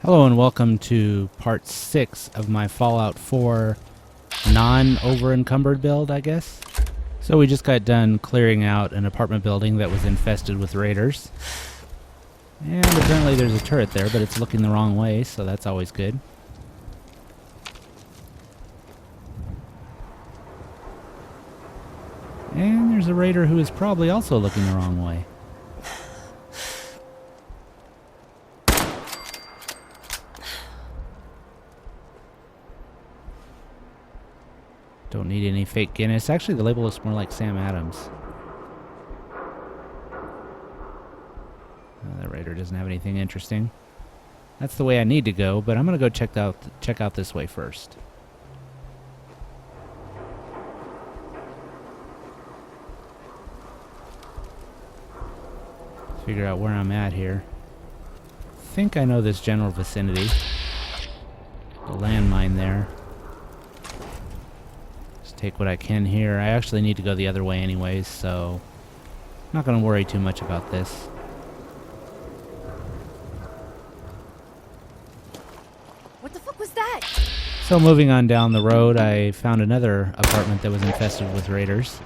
Hello and welcome to part 6 of my Fallout 4 non-over-encumbered build, I guess. So we just got done clearing out an apartment building that was infested with raiders. And apparently there's a turret there, but it's looking the wrong way, so that's always good. And there's a raider who is probably also looking the wrong way. Don't need any fake Guinness. Actually, the label looks more like Sam Adams. The raider doesn't have anything interesting. That's the way I need to go, but I'm gonna go check out this way first. Figure out where I'm at here. I think I know this general vicinity. The landmine there. Take what I can here. I actually need to go the other way anyways, so I'm not going to worry too much about this. What the fuck was that? So moving on down the road, I found another apartment that was infested with raiders.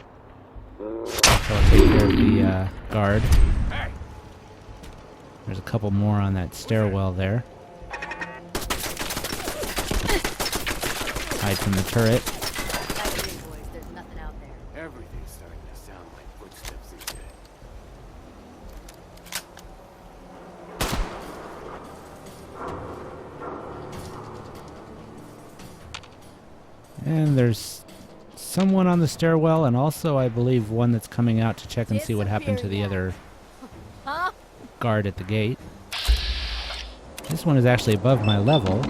So I'll take care of the guard. There's a couple more on that stairwell there. Hide from the turret. Everything's starting to sound like footsteps again. And there's someone on the stairwell, and also I believe one that's coming out to check and see what happened to the other guard at the gate. This one is actually above my level.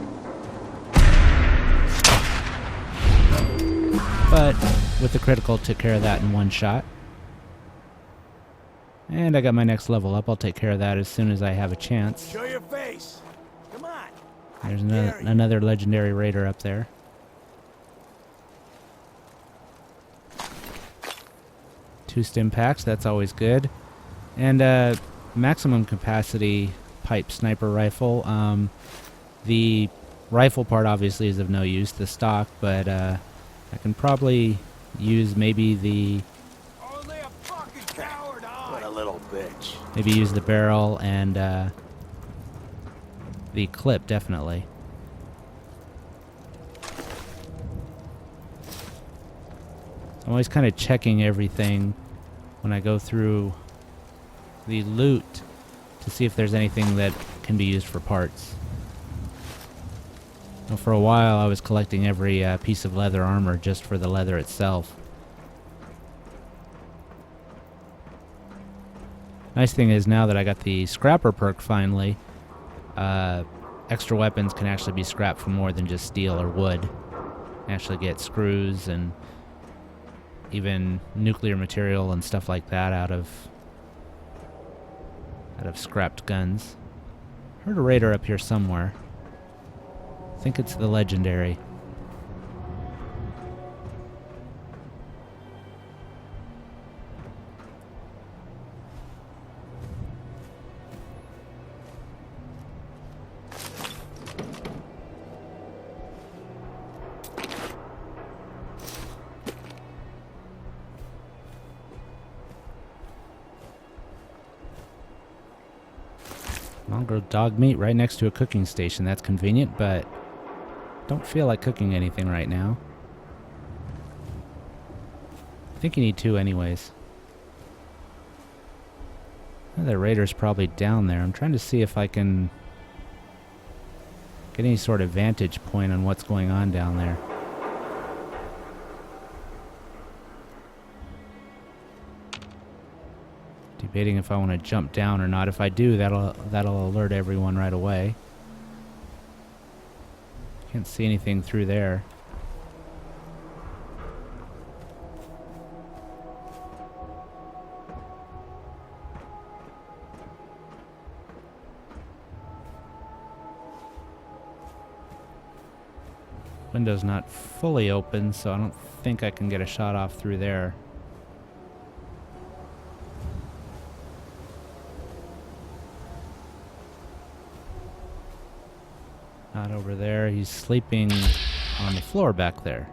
But with the critical, took care of that in one shot. And I got my next level up. I'll take care of that as soon as I have a chance. Show your face. Come on. There's another legendary raider up there. Two stim packs, that's always good. And maximum capacity pipe sniper rifle. The rifle part obviously is of no use, the stock, but I can probably use maybe the... Only a fucking coward, what a little bitch. Maybe use the barrel and the clip, definitely. I'm always kind of checking everything when I go through the loot to see if there's anything that can be used for parts. Well, for a while I was collecting every piece of leather armor just for the leather itself. Nice thing is now that I got the scrapper perk finally, extra weapons can actually be scrapped for more than just steel or wood. Actually get screws and even nuclear material and stuff like that out of scrapped guns. Heard a raider up here somewhere. I think it's the legendary. I'll grow dog meat right next to a cooking station. That's convenient, but don't feel like cooking anything right now. I think you need two anyways. The raider's probably down there. I'm trying to see if I can get any sort of vantage point on what's going on down there. Debating if I want to jump down or not. If I do, that'll alert everyone right away. Can't see anything through there. Window's not fully open, so I don't think I can get a shot off through there. Not over there. He's sleeping on the floor back there.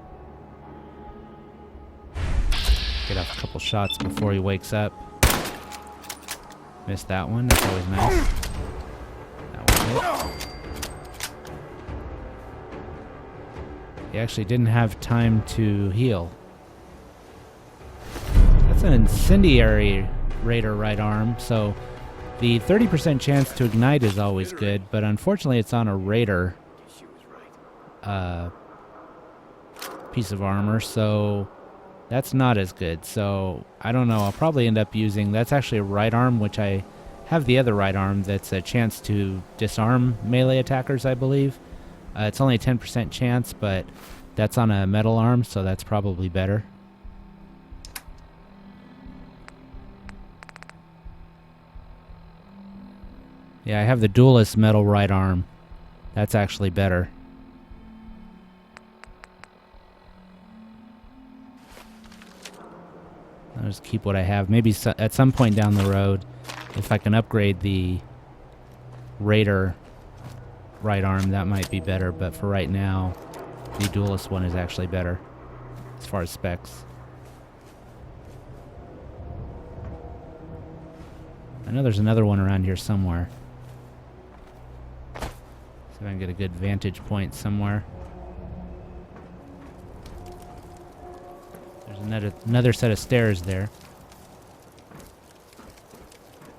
Get off a couple shots before he wakes up. Missed that one. That's always nice. That was it. He actually didn't have time to heal. That's an incendiary raider right arm, so the 30% chance to ignite is always good, but unfortunately it's on a raider piece of armor, so that's not as good. So I don't know, I'll probably end up using, that's actually a right arm, which I have the other right arm that's a chance to disarm melee attackers, I believe. It's only a 10% chance, but that's on a metal arm, so that's probably better. Yeah, I have the duelist metal right arm. That's actually better. I'll just keep what I have. Maybe at some point down the road, if I can upgrade the Raider right arm, that might be better. But for right now, the duelist one is actually better as far as specs. I know there's another one around here somewhere. See if I can get a good vantage point somewhere. There's another set of stairs there.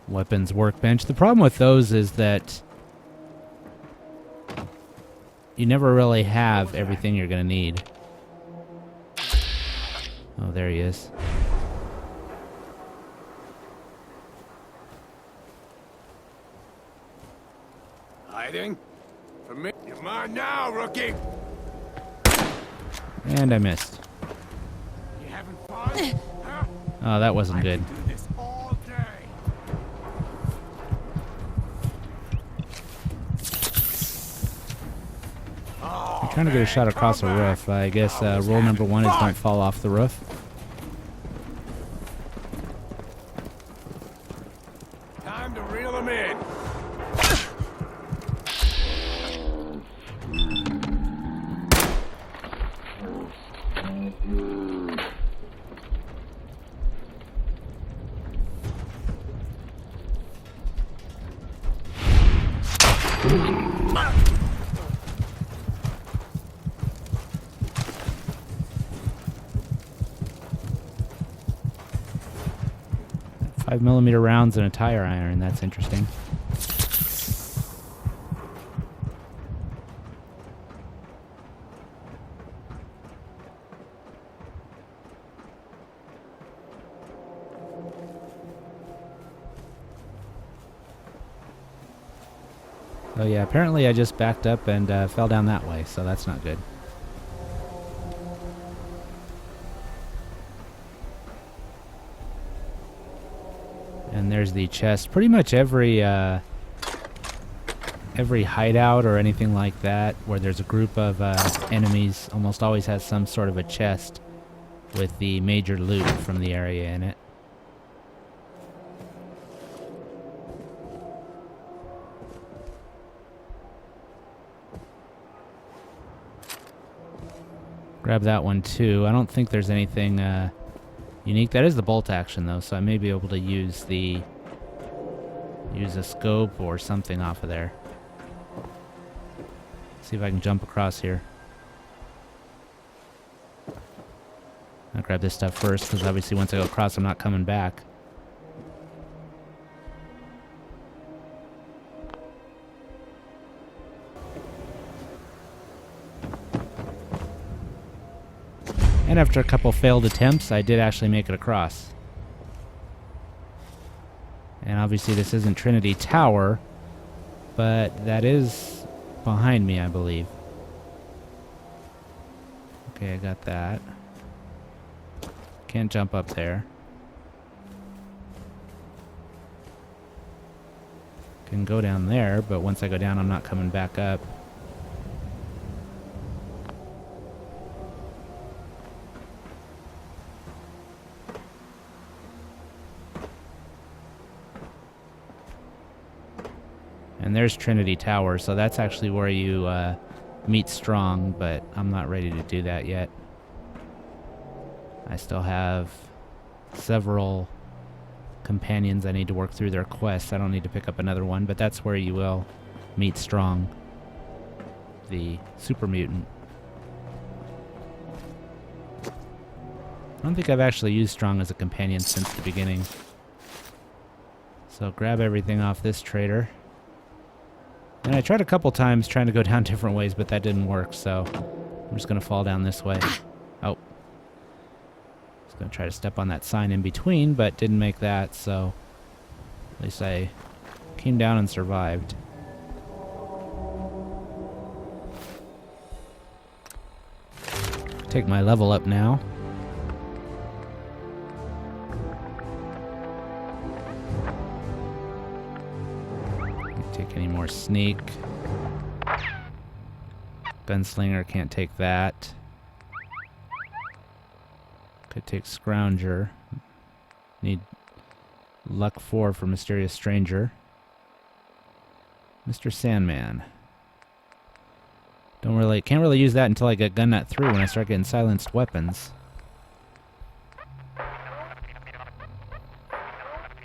Weapons workbench. The problem with those is that you never really have everything you're going to need. Oh, there he is. Hiding? For me? You're mine now, rookie! And I missed. You having fun? Huh? Oh, that wasn't good. I can do this all day. I'm trying to get a shot across a roof. I guess rule number 1 is don't fall off the roof. Time to reel him in. Five 5mm rounds and a tire iron. That's interesting. Oh yeah, apparently I just backed up and fell down that way, so that's not good. And there's the chest. Pretty much every hideout or anything like that where there's a group of enemies almost always has some sort of a chest with the major loot from the area in it. Grab that one too. I don't think there's anything unique. That is the bolt action though, so I may be able to use a scope or something off of there. See if I can jump across here. I'll grab this stuff first because obviously once I go across I'm not coming back. And after a couple failed attempts, I did actually make it across. And obviously this isn't Trinity Tower, but that is behind me, I believe. Okay, I got that. Can't jump up there. Can go down there, but once I go down, I'm not coming back up. And there's Trinity Tower, so that's actually where you meet Strong, but I'm not ready to do that yet. I still have several companions I need to work through their quests. I don't need to pick up another one, but that's where you will meet Strong, the super mutant. I don't think I've actually used Strong as a companion since the beginning. So grab everything off this trader. And I tried a couple times trying to go down different ways, but that didn't work, so I'm just going to fall down this way. Oh. I was going to try to step on that sign in between, but didn't make that, so at least I came down and survived. Take my level up now. Take any more sneak. Gunslinger, can't take that. Could take Scrounger. Need luck 4 for Mysterious Stranger. Mr. Sandman. Can't really use that until I get gun nut 3 when I start getting silenced weapons.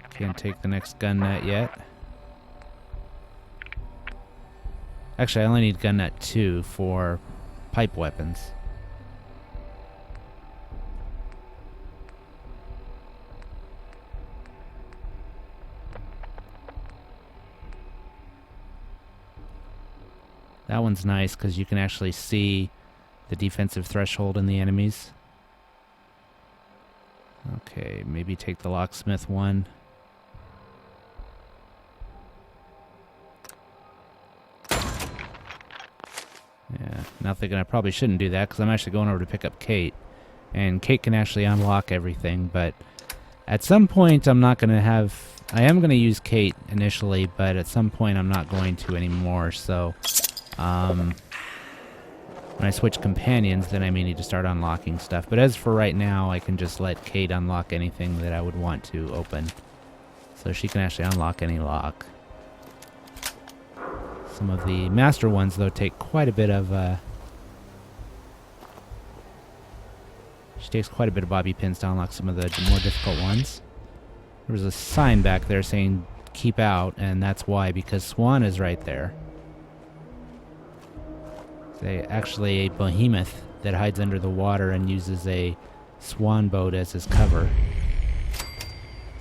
Can't take the next gun nut yet. Actually, I only need gun nut 2 for pipe weapons. That one's nice because you can actually see the defensive threshold in the enemies. Okay, maybe take the locksmith one. Yeah, now thinking I probably shouldn't do that because I'm actually going over to pick up Kate. And Kate can actually unlock everything, but at some point I'm not going to have... I am going to use Kate initially, but at some point I'm not going to anymore, so... when I switch companions, then I may need to start unlocking stuff. But as for right now, I can just let Kate unlock anything that I would want to open. So she can actually unlock any lock. Some of the master ones, though, take quite a bit of, she takes quite a bit of bobby pins to unlock some of the more difficult ones. There was a sign back there saying, keep out, and that's why, because Swan is right there. It's actually a behemoth that hides under the water and uses a swan boat as his cover.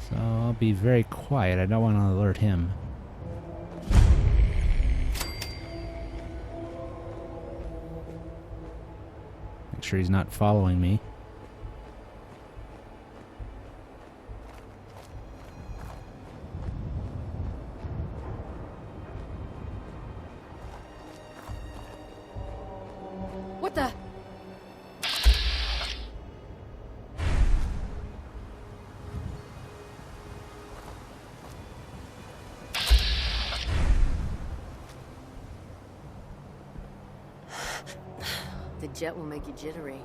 So I'll be very quiet. I don't want to alert him. Make sure he's not following me. What the? The jet will make you jittery.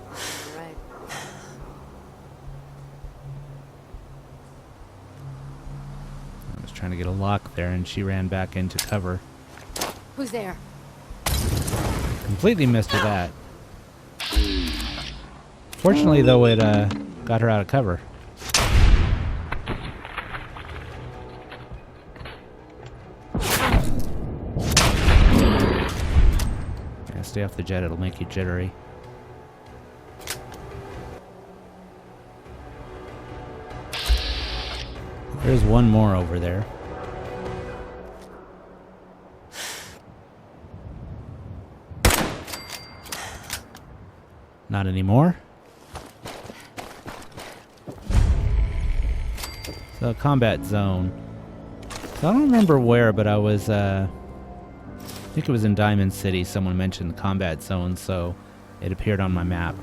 You're right. I was trying to get a lock there and she ran back into cover. Who's there? Completely missed with that. Fortunately, though, it got her out of cover. Yeah, stay off the jet, it'll make you jittery. There's one more over there. Not anymore. So, combat zone. So I don't remember where, but I was, I think it was in Diamond City. Someone mentioned the combat zone, so it appeared on my map.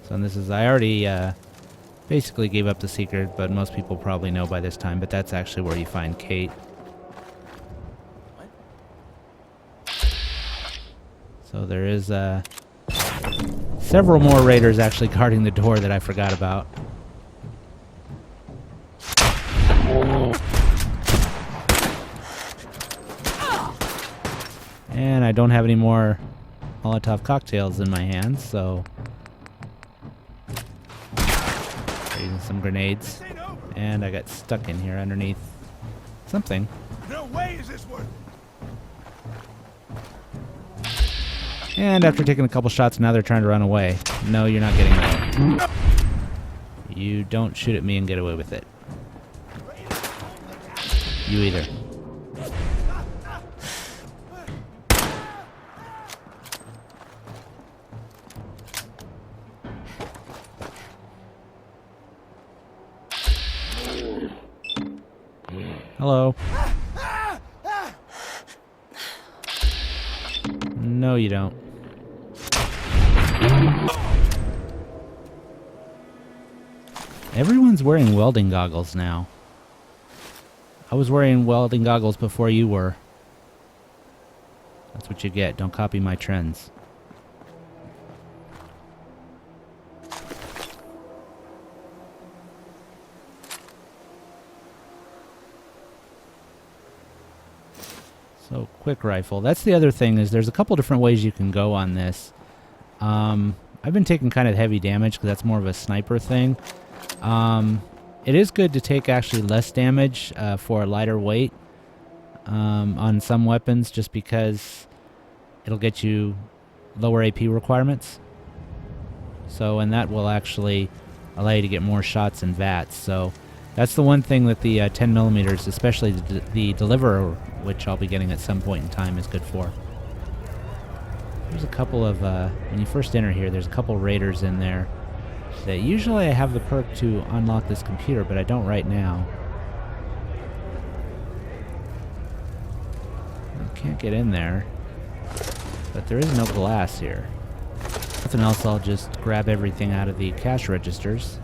So this is, I already basically gave up the secret, but most people probably know by this time, but that's actually where you find Kate. So there is several more raiders actually guarding the door that I forgot about. And I don't have any more Molotov cocktails in my hands, so... using some grenades. And I got stuck in here underneath something. No way is this worth. And after taking a couple shots, now they're trying to run away. No, you're not getting away. You don't shoot at me and get away with it. You either. Hello. No, you don't. Everyone's wearing welding goggles now. I was wearing welding goggles before you were. That's what you get. Don't copy my trends. So, quick rifle. That's the other thing, is there's a couple different ways you can go on this. I've been taking kind of heavy damage because that's more of a sniper thing. It is good to take actually less damage for a lighter weight on some weapons, just because it'll get you lower AP requirements. So, and that will actually allow you to get more shots and VATs. So that's the one thing that the 10mm, especially the Deliverer, which I'll be getting at some point in time, is good for. There's a couple of, when you first enter here, there's a couple raiders in there that usually I have the perk to unlock this computer, but I don't right now. I can't get in there, but there is no glass here. Nothing else, I'll just grab everything out of the cash registers.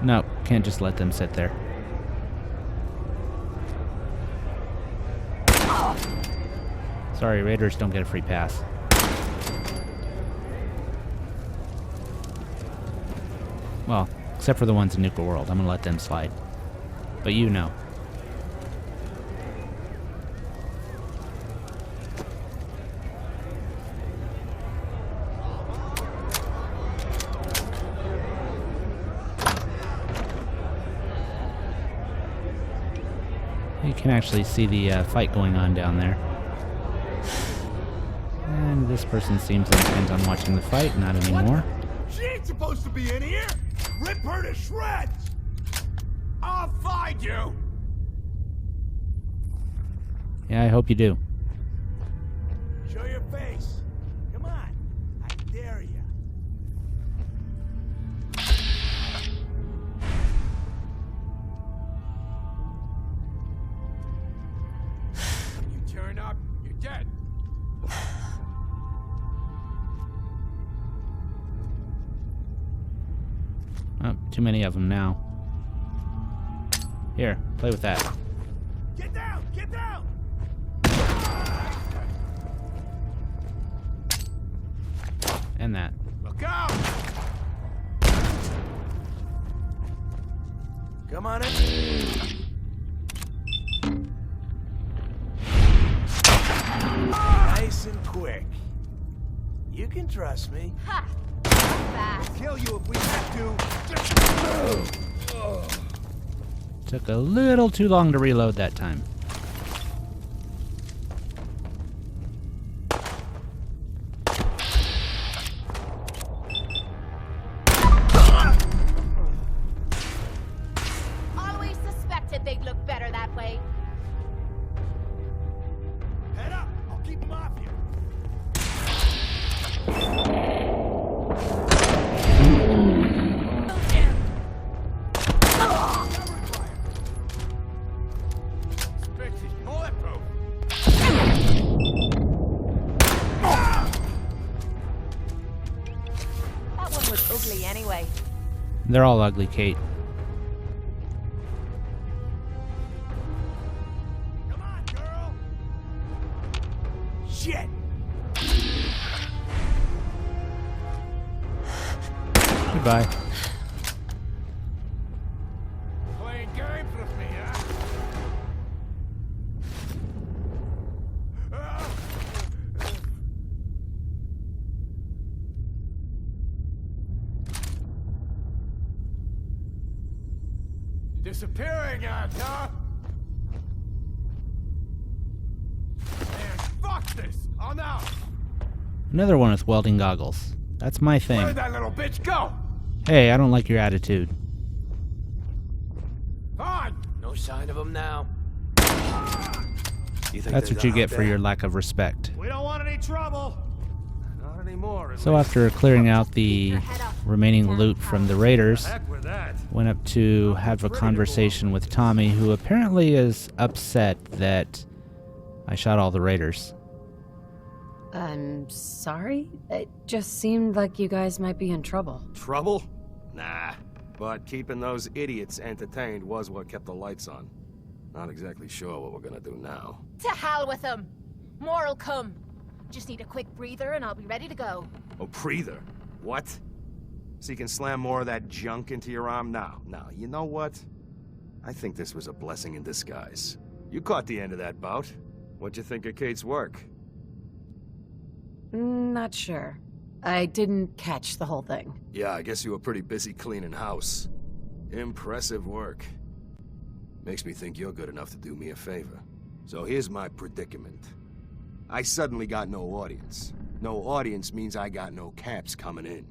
No, can't just let them sit there. Sorry, raiders don't get a free pass. Well, except for the ones in Nuka World. I'm gonna let them slide. But you know. You can actually see the fight going on down there. And this person seems intent on watching the fight, not anymore. She ain't supposed to be in here! Rip her to shreds! I'll find you! Yeah, I hope you do. Show your face. Come on. I dare you. You turn up, you're dead. Oh, too many of them now. Here, play with that. Get down! Get down! And that. Look out! Come on in. Nice and quick. You can trust me. Ha! Fast. Kill you if we have to. Took a little too long to reload that time. Always suspected they'd look better that way. Head up! I'll keep them off you. This bitch is bulletproof. That one was ugly anyway. They're all ugly, Kate. Come on, girl. Shit. Goodbye. Playing games with me, huh? Disappearing act, huh? Man, fuck this! I'm out! Another one with welding goggles. That's my Where thing. did that little bitch go? Hey, I don't like your attitude. Fine! No sign of him now. You think That's they're what you done get out for there? your lack of respect. We don't want any trouble! Not anymore. So after clearing out the remaining loot from the raiders, Heck with that. went up to have a conversation with Tommy, who apparently is upset that I shot all the raiders. I'm sorry? It just seemed like you guys might be in trouble. Trouble? Nah. But keeping those idiots entertained was what kept the lights on. Not exactly sure what we're gonna do now. To hell with them. More'll come. Just need a quick breather and I'll be ready to go. Oh, breather? What? So you can slam more of that junk into your arm? No. You know what? I think this was a blessing in disguise. You caught the end of that bout. What'd you think of Kate's work? Not sure. I didn't catch the whole thing. Yeah, I guess you were pretty busy cleaning house. Impressive work. Makes me think you're good enough to do me a favor. So here's my predicament. I suddenly got no audience. No audience means I got no caps coming in.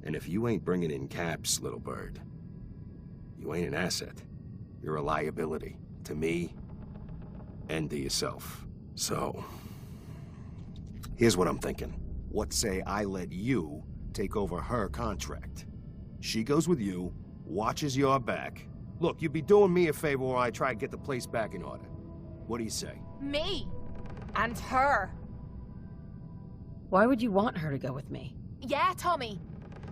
And if you ain't bringing in caps, little bird, you ain't an asset. You're a liability to me and to yourself. So, here's what I'm thinking. What say I let you take over her contract? She goes with you, watches your back. Look, you'd be doing me a favor while I try to get the place back in order. What do you say? Me. And her. Why would you want her to go with me? Yeah, Tommy.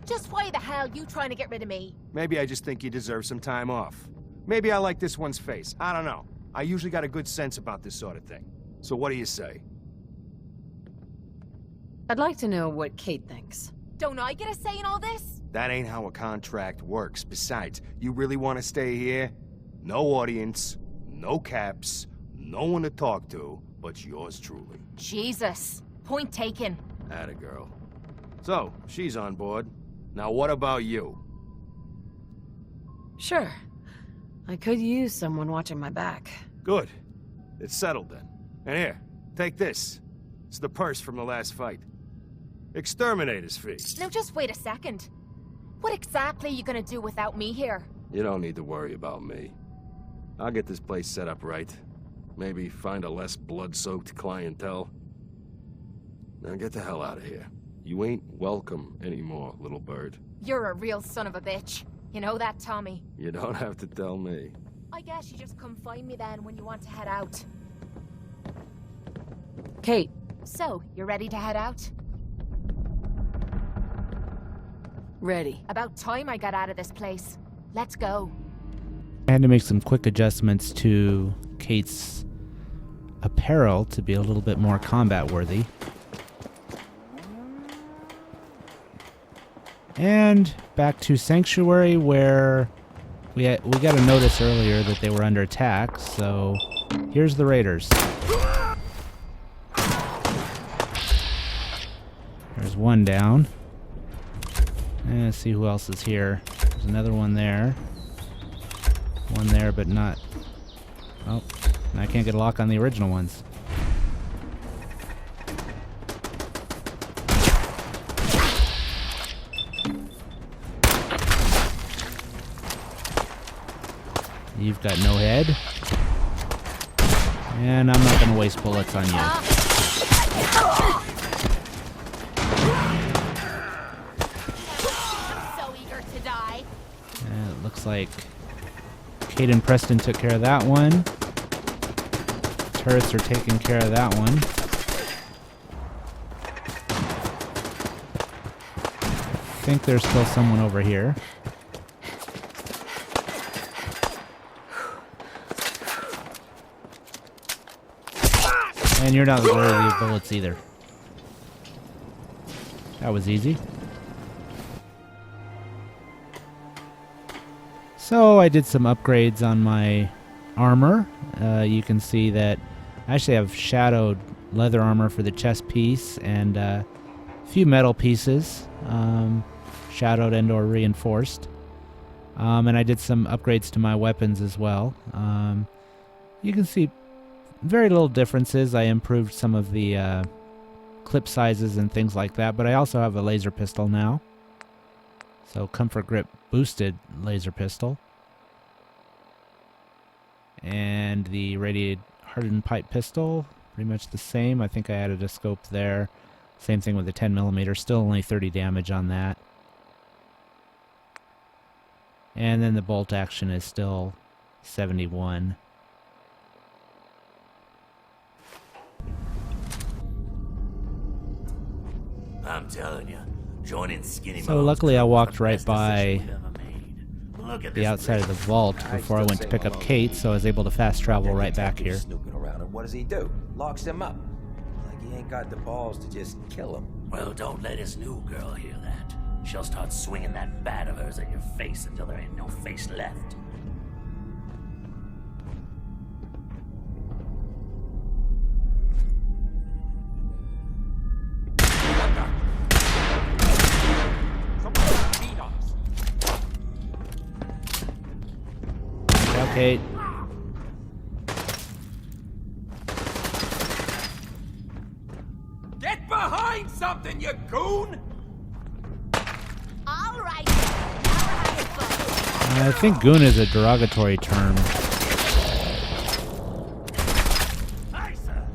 Just why the hell you trying to get rid of me? Maybe I just think you deserve some time off. Maybe I like this one's face. I don't know. I usually got a good sense about this sort of thing. So what do you say? I'd like to know what Kate thinks. Don't I get a say in all this? That ain't how a contract works. Besides, you really want to stay here? No audience, no caps, no one to talk to, but yours truly. Jesus. Point taken. Atta girl. So, she's on board. Now what about you? Sure. I could use someone watching my back. Good. It's settled then. And here, take this. It's the purse from the last fight. Exterminator's fee. Now just wait a second. What exactly are you gonna do without me here? You don't need to worry about me. I'll get this place set up right. Maybe find a less blood-soaked clientele. Now get the hell out of here. You ain't welcome anymore, little bird. You're a real son of a bitch. You know that, Tommy? You don't have to tell me. I guess you just come find me then when you want to head out. Kate, So, you ready to head out? ready. About time I got out of this place. Let's go. I had to make some quick adjustments to Kate's apparel to be a little bit more combat worthy. And back to Sanctuary, where we got a notice earlier that they were under attack, so here's the raiders. There's one down. And let's see who else is here. There's another one there. One there, but not... Oh, I can't get a lock on the original ones. You've got no head. And I'm not going to waste bullets on you. So eager to die. And it looks like Kate and Preston took care of that one. Turrets are taking care of that one. I think there's still someone over here. And you're not worthy of bullets either. That was easy. So I did some upgrades on my armor. You can see that I actually have shadowed leather armor for the chest piece and a few metal pieces, shadowed and or reinforced. And I did some upgrades to my weapons as well. You can see very little differences. I improved some of the clip sizes and things like that, but I also have a laser pistol now. So comfort grip boosted laser pistol. And the radiated hardened pipe pistol, pretty much the same. I think I added a scope there. Same thing with the 10mm, still only 30 damage on that. And then the bolt action is still 71. I'm telling you, joining Skinny So Bones luckily I was walked the right best decision by we've ever made. Look at the this outside of the place. vault before I went to pick up Kate, so I was able to fast travel right back here. Snooping around, and what does he do? Locks him up. Like he ain't got the balls to just kill him. Well, don't let his new girl hear that. She'll start swinging that bat of hers at your face until there ain't no face left. Ciao, Kate. Get behind something, you goon! All right. Now we're having fun. I think goon is a derogatory term. Hi, sir.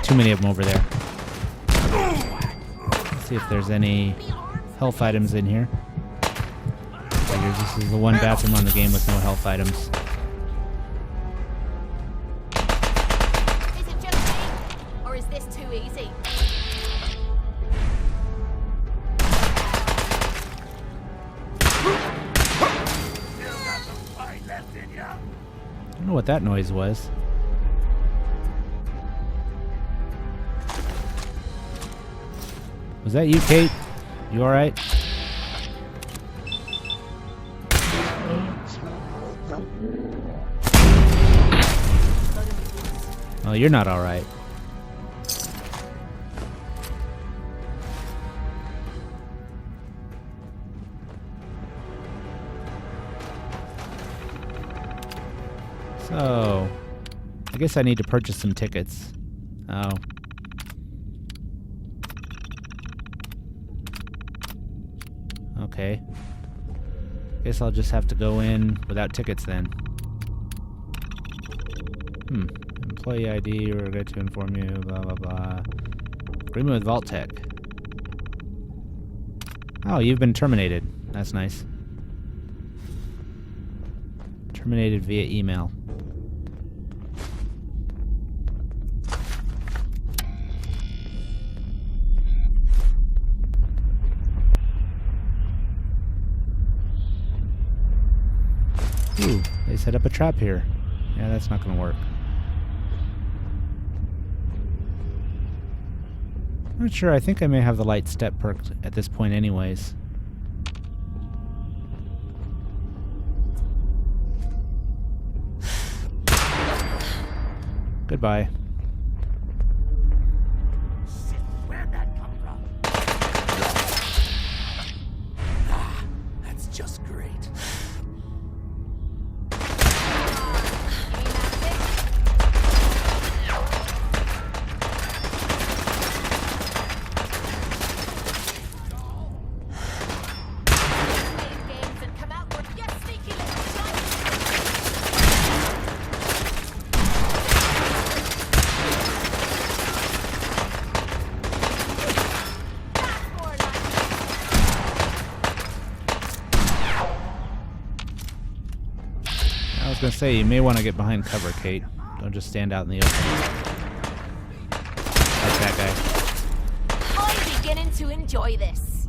Too many of them over there. Let's see if there's any health items in here. Figures this is the one bathroom on the game with no health items. Is it just me? Or is this too easy? Still got some fight left in ya. I don't know what that noise was. Was that you, Kate? You alright? Oh, you're not alright. So, I guess I need to purchase some tickets. Oh. Okay. Guess I'll just have to go in without tickets then. Employee ID, we're going to inform you, blah, blah, blah. Agreement with Vault Tech. Oh, you've been terminated. That's nice. Terminated via email. Ooh, they set up a trap here. Yeah, that's not gonna work. Not sure, I think I may have the light step perked at this point anyways. Goodbye. Shit, where'd that come from? Ah, that's just great. Games and come out with your sneaky little shot. That's more like I was gonna say, you may want to get behind cover, Kate. Don't just stand out in the open. Like that guy. I'm beginning to enjoy this.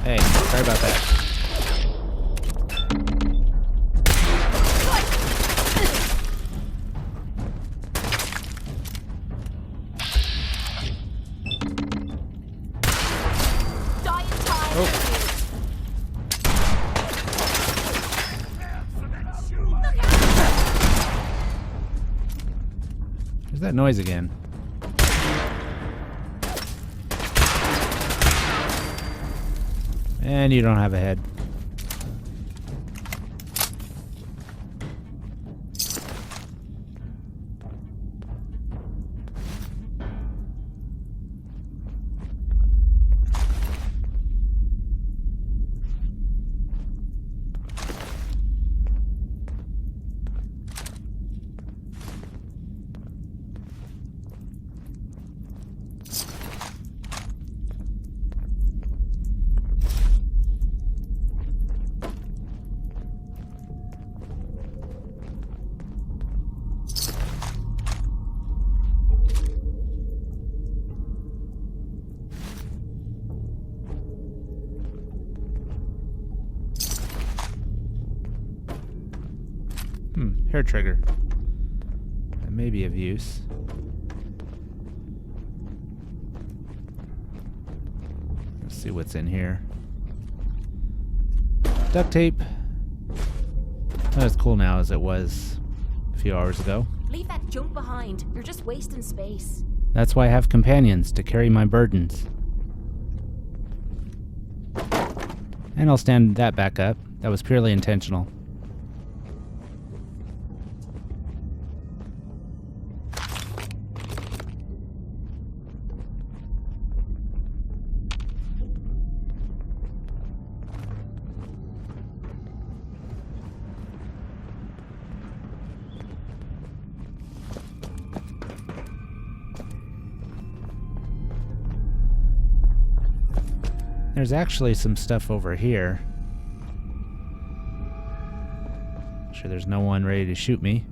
Hey. about that. There's that noise again. And you don't have a head. Hair trigger. That may be of use. Let's see what's in here. Duct tape. Not as cool now as it was a few hours ago. Leave that junk behind. You're just wasting space. That's why I have companions, to carry my burdens. And I'll stand that back up. That was purely intentional. There's actually some stuff over here. Sure there's no one ready to shoot me.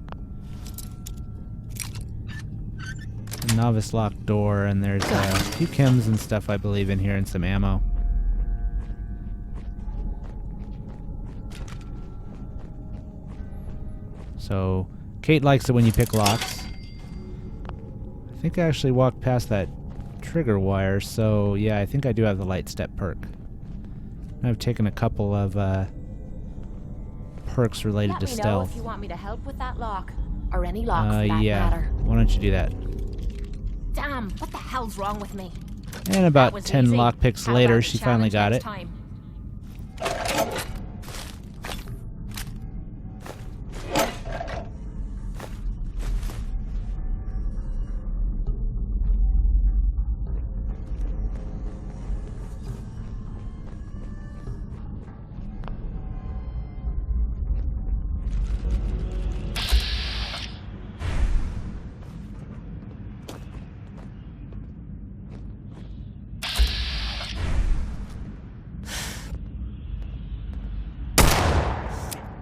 A novice locked door, and there's a few chems and stuff I believe in here, and some ammo. So, Kate likes it when you pick locks. I think I actually walked past that trigger wire, so yeah, I think I do have the light step perk. I've taken a couple of perks related to Let me know stealth. if you want me to help with that lock, or any lock for that yeah. matter. Why don't you do that? Damn, what the hell's wrong with me? And That about was 10 easy. lockpicks How later, about she the finally challenge got next it. time?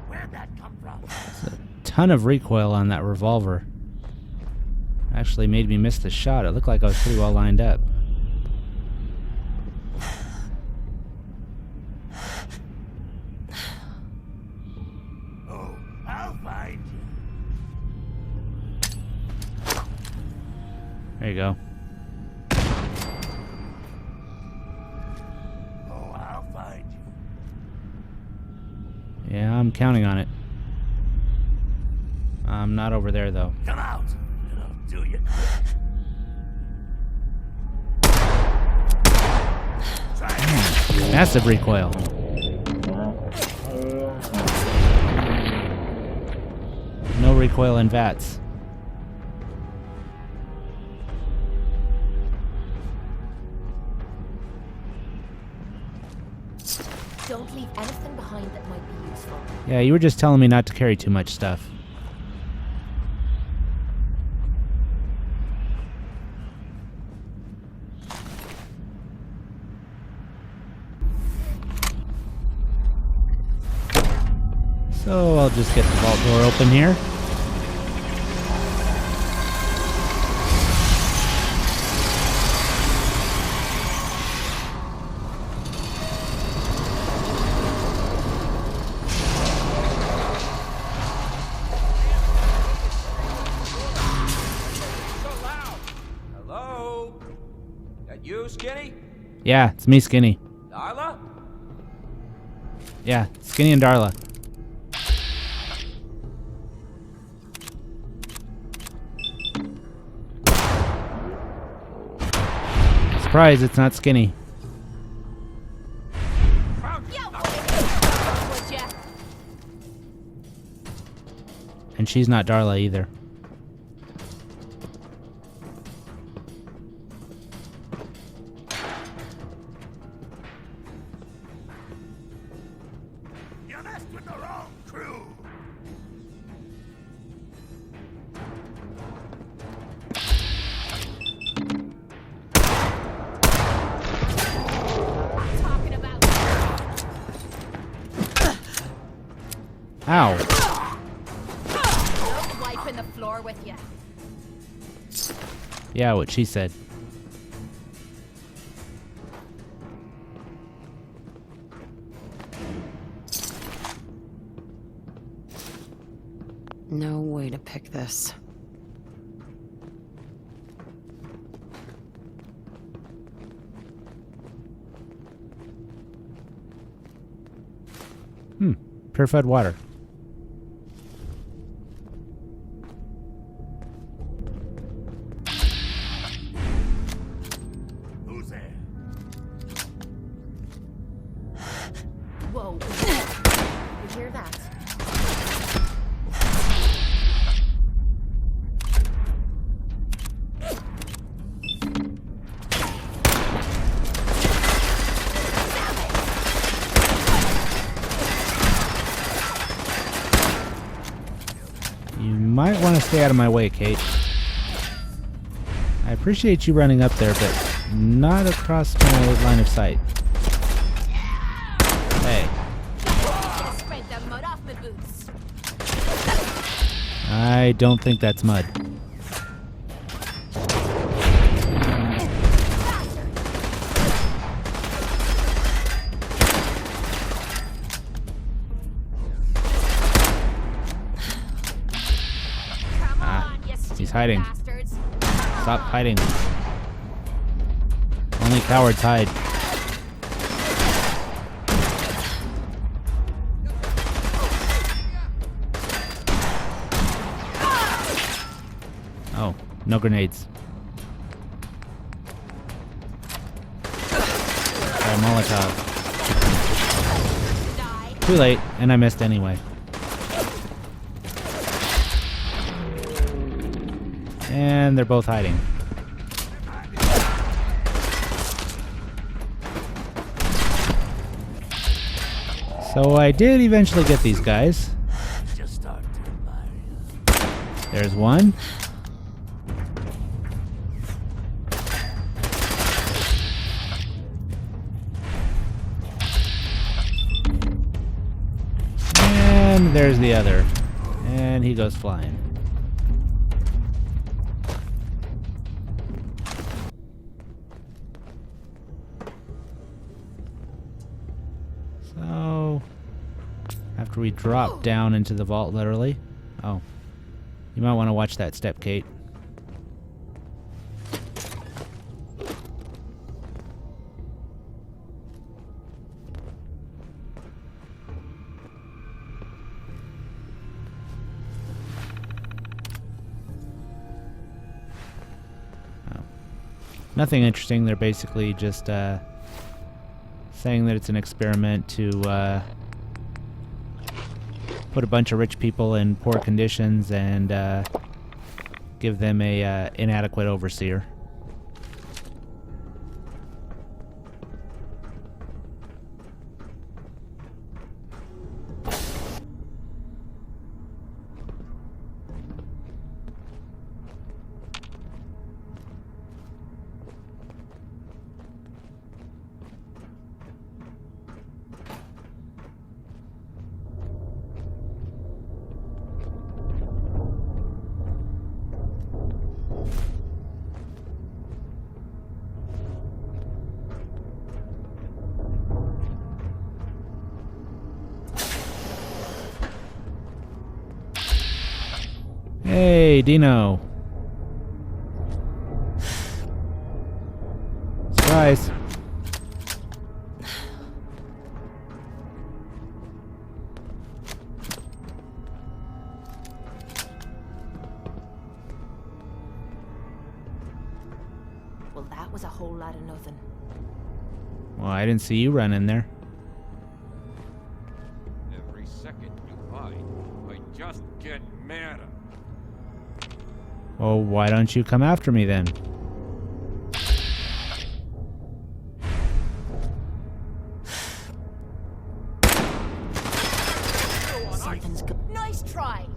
Where'd that come from? Ton of recoil on that revolver. Actually made me miss the shot. It looked like I was pretty well lined up. Oh, I'll find you. There you go. Oh, I'll find you. Yeah, I'm counting on it. I'm not over there though. Come out, and I'll do you. Massive recoil. No recoil in VATS. Don't leave anything behind that might be useful. Yeah, you were just telling me not to carry too much stuff. So I'll just get the vault door open here. Yeah, it's me, Skinny. Darla? Yeah, Skinny and Darla. Surprise, it's not Skinny. Would ya? And she's not Darla either. You messed with the wrong crew. Talking about Ow. wiping the floor with you. Yeah, what she said. No way to pick this. Purified water. Who's there? Whoa. You hear that? You might want to stay out of my way, Kate. I appreciate you running up there, but not across my line of sight. Hey, Gonna spread the mud off my boots. I don't think that's mud. Come on, you stupid hiding. bastards. Stop hiding. Only cowards hide. Oh, no grenades. Try Molotov. Die. Too late, and I missed anyway. And they're both hiding. So I did eventually get these guys. Just start to admire you. There's one. And there's the other. And he goes flying. So, after we drop down into the vault, literally. Oh, you might want to watch that step, Kate. Oh. Nothing interesting. They're basically just saying that it's an experiment to put a bunch of rich people in poor conditions and give them a inadequate overseer. Hey, Dino. Surprise. Well, that was a whole lot of nothing. Well, I didn't see you run in there. Every second you hide, I just get madder. Well, why don't you come after me then? Something's good. Nice try.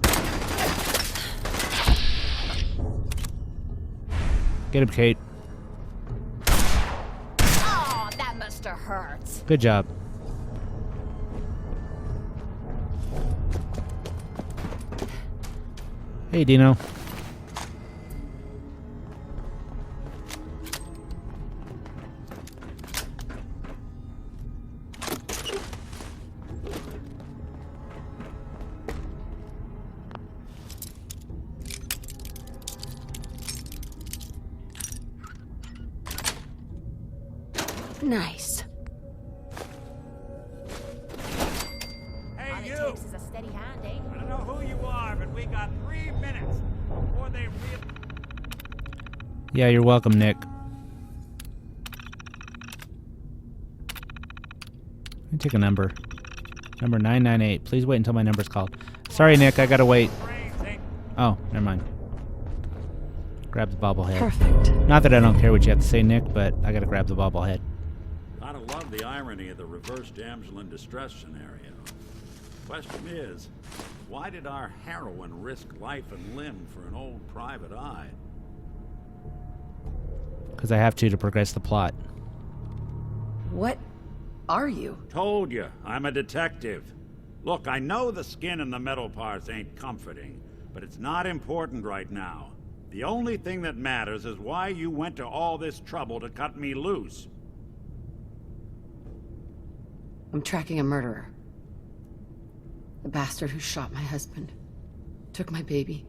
Get him, Kate. Oh, that must have hurt. Good job. Hey, Dino. Nice. Hey, All it you! takes is a steady hand, eh? I don't know who you are, but we got 3 minutes before they Yeah, you're welcome, Nick. Let me take a number. Number 998. Please wait until my number's called. Sorry, Nick, I gotta wait. Oh, never mind. Grab the bobblehead. Perfect. Not that I don't care what you have to say, Nick, but I gotta grab the bobblehead. Gotta love the irony of the reverse damsel in distress scenario. Question is, why did our heroine risk life and limb for an old private eye? Because I have to progress the plot. What are you? Told you, I'm a detective. Look, I know the skin and the metal parts ain't comforting, but it's not important right now. The only thing that matters is why you went to all this trouble to cut me loose. I'm tracking a murderer. The bastard who shot my husband. Took my baby.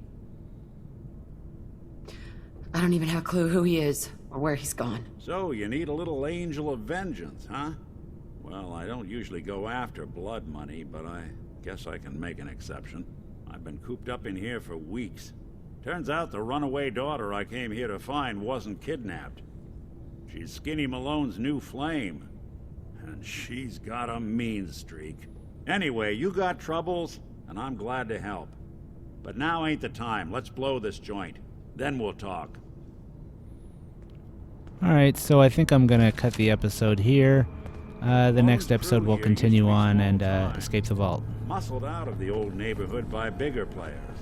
I don't even have a clue who he is or where he's gone. So, you need a little angel of vengeance, huh? Well, I don't usually go after blood money, but I guess I can make an exception. I've been cooped up in here for weeks. Turns out the runaway daughter I came here to find wasn't kidnapped. She's Skinny Malone's new flame. And she's got a mean streak. Anyway, you got troubles, and I'm glad to help. But now ain't the time. Let's blow this joint. Then we'll talk. Alright, so I think I'm gonna cut the episode here. The next episode will continue on and escape the vault. Muscled out of the old neighborhood by bigger players.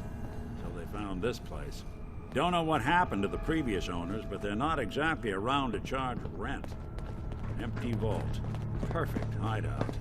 So they found this place. Don't know what happened to the previous owners, but they're not exactly around to charge rent. Empty vault. Perfect hideout.